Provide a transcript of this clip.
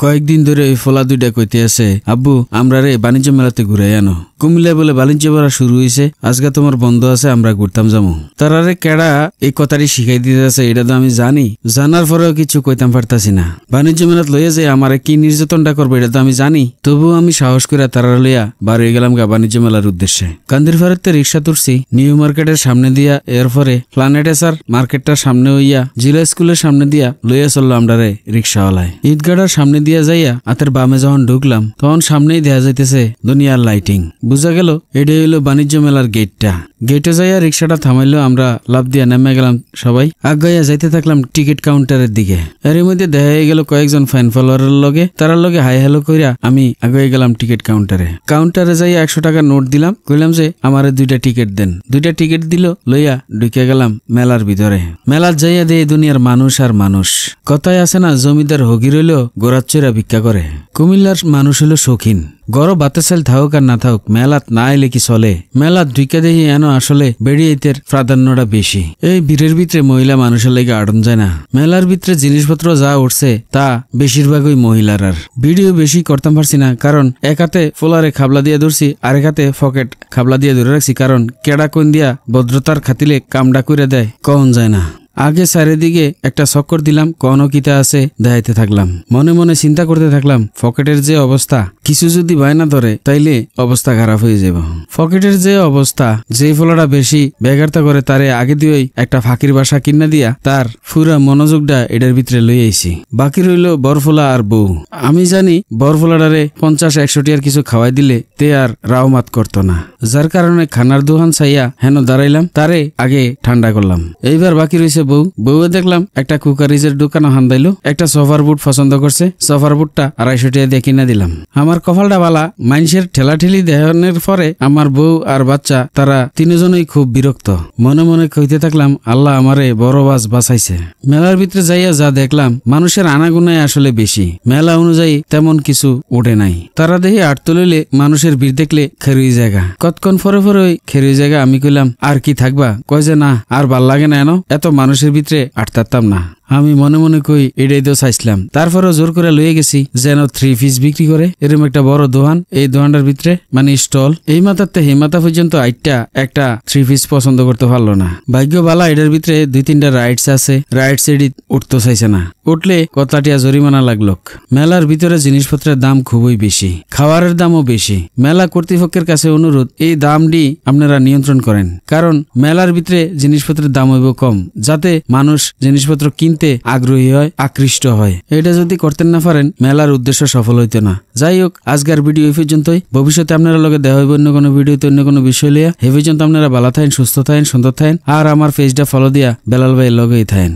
কয়েকদিন ধরে ওই ফোলা দুইটা কইতে আছে, আব্বু আমরা রে বাণিজ্য মেলাতে ঘুরাই আনো। কুমিল্লায় বলে বাণিজ্য মেলা শুরু হয়েছে, আজকে তোমার বন্ধ আছে, আমরা ঘুরতাম যাবো। তারারে কেডা এই কথাটি শিখাই দিতে আছে এটা তো আমি জানি, জানার পরেও কিছু কইতাম পারতাছি না। বাণিজ্য মেলাত লইয়া যে আমারে কি নির্যাতনটা করবে এটা তো আমি জানি, তবুও আমি সাহস করে তারা লইয়া বার হয়ে গেলাম গা বাণিজ্য মেলার উদ্দেশ্যে। কান্দির ফারেতে রিক্সা তুলছি নিউ মার্কেটের সামনে দিয়া, এরপরে প্ল্যানেটেসার মার্কেটটার সামনে হইয়া জিলা স্কুলের সামনে দিয়া লইয়া চললো আমরা রে রিক্সাওয়ালায়। ঈদগাড়ার সামনে দিয়া যাইয়া হাতের বামে যখন ঢুকলাম তখন সামনেই দেখা যাইতেছে দুনিয়ার লাইটিং। বুঝা গেল এটাই হইলো বাণিজ্য মেলার গেটটা। গেটে যাইয়া রিক্সাটা থামাইলো, আমরা লাভ দিয়া নেমে গেলাম সবাই। আগাইয়া যাইতে থাকলাম টিকিট কাউন্টারের দিকে। এর মধ্যে দেখা গেল কয়েকজন ফ্যান ফলোয়ারের লগে, তারার লগে হাই হ্যালো কইরা আমি আগাই গেলাম টিকিট কাউন্টারে। কাউন্টারে যাইয়া 100 টাকা নোট দিলাম, কইলাম যে আমারে 2টা টিকিট দেন। 2টা টিকিট দিল, লইয়া ঢুকে গেলাম মেলার ভিতরে। মেলার যাইয়া দিয়ে দুনিয়ার মানুষ আর মানুষ। কথায় আছে না, জমিদার হগির হইলেও গোড়াচ্চইরা ভিক্ষা করে। কুমিল্লার মানুষ হইল শৌখিন। গরো বাতে সেল থাকুক আর না থাকুক, মেলাত না এলে কি চলে। মেলাত ঢুকে দেখি এনো আসলে বেড়িয়াইতের প্রাধান্যটা বেশি। এই ভিড়ের ভিতরে মহিলা মানুষের লাগে আড়ন যায় না। মেলার ভিতরে জিনিসপত্র যা উঠছে তা বেশিরভাগই মহিলার। আর ভিডিও বেশি করতাম পারছি না, কারণ এক হাতে ফোলারে খাবলা দিয়ে ধরছি, আরেক হাতে পকেট খাবলা দিয়ে ধরে রাখছি, কারণ কেডা কোন দিয়া ভদ্রতার খাতিলে কামডা করে দেয় কখন যায় না। আগে চারিদিকে একটা চক্কর দিলাম, কোনো কিতা আছে দেখাইতে থাকলাম। মনে মনে চিন্তা করতে থাকলাম, পকেটের যে অবস্থা, কিছু যদি বায়না ধরে তাইলে অবস্থা খারাপ হয়ে যাব। পকেটের যে অবস্থা, যে ফলাটা বেশি বেগারতা করে তারে আগে দিয়েই একটা ফাঁকির বাসা কিনা দিয়া তার পুরা মনোযোগটা এটার ভিতরে লই আইছি। বাকি রইল বরফোলা আর বউ। আমি জানি বরফোলাটারে 50-100 টিয়ার কিছু খাওয়াই দিলে তে আর রাওমাত করতো না, যার কারণে খানার দোকান চাইয়া হেন দাঁড়াইলাম, তারে আগে ঠান্ডা করলাম। এইবার বাকি রয়েছে বউয়ে দেখলাম একটা কুকারিজের দোকানে হান্দাইলো, একটা সোফার বুট পছন্দ করছে, সোফার বুটটা 250 টাকা দিয়ে কিনা দিলাম। আমার কপালটা বালা, মানুষের ঠেলাঠেলি দেখানোর পরে আমার বউ আর বাচ্চা তারা তিনজনই খুব বিরক্ত। মনে মনে কইতে থাকলাম, আল্লাহ আমারে বড় বাস বাঁচাইছে। মেলার ভিতরে যাইয়া যা দেখলাম, মানুষের আনাগুনায় আসলে বেশি, মেলা অনুযায়ী তেমন কিছু ওঠে নাই। তারা দেখি আটতলিলে মানুষের ভিড় দেখলে খেরুই জায়গা, কতক্ষণ পরে ওই খেরুই জায়গা। আমি কইলাম আর কি থাকবা, কয় যে না আর ভাল লাগে না, এত মানুষের ভিতরে আটতারতাম না। আমি মনে মনে কই এটাই তো চাইছিলাম। তারপরেও জোর করে লইয়ে গেছি যেন 3 পিস বিক্রি করে এরকম একটা বড় দোকান। এই দোকানটার ভিতরে মানে স্টল, এই মাথাতে হে মাথা পর্যন্ত একটা 3 পিস পছন্দ করতে পারলো না। ভাগ্য বালা এটার ভিতরে 2-3টা রাইডস আছে, রাইডস এডি উঠতে চাইছে না, উঠলে কতলাটিয়া জরিমানা লাগলো। মেলার ভিতরে জিনিসপত্রের দাম খুবই বেশি, খাবারের দামও বেশি। মেলা কর্তৃপক্ষের কাছে অনুরোধ, এই দামটি আপনারা নিয়ন্ত্রণ করেন, কারণ মেলার ভিতরে জিনিসপত্রের দাম হইব কম, যাতে মানুষ জিনিসপত্র কিনতে আগ্রহী হয়, আকৃষ্ট হয়। এটা যদি করতেন না পারেন মেলার উদ্দেশ্য সফল হইতো না। যাই হোক, আজকের ভিডিও এই পর্যন্তই। ভবিষ্যতে আপনারা লগে দেখা হইব অন্য কোনো ভিডিওতে অন্য কোনো বিষয় লিয়া। এ পর্যন্ত আপনারা ভালো থাকেন, সুস্থ থাকেন, সুন্দর থাকেন, আর আমার পেজটা ফলো দিয়া বেলাল ভাই লগেই থাকেন।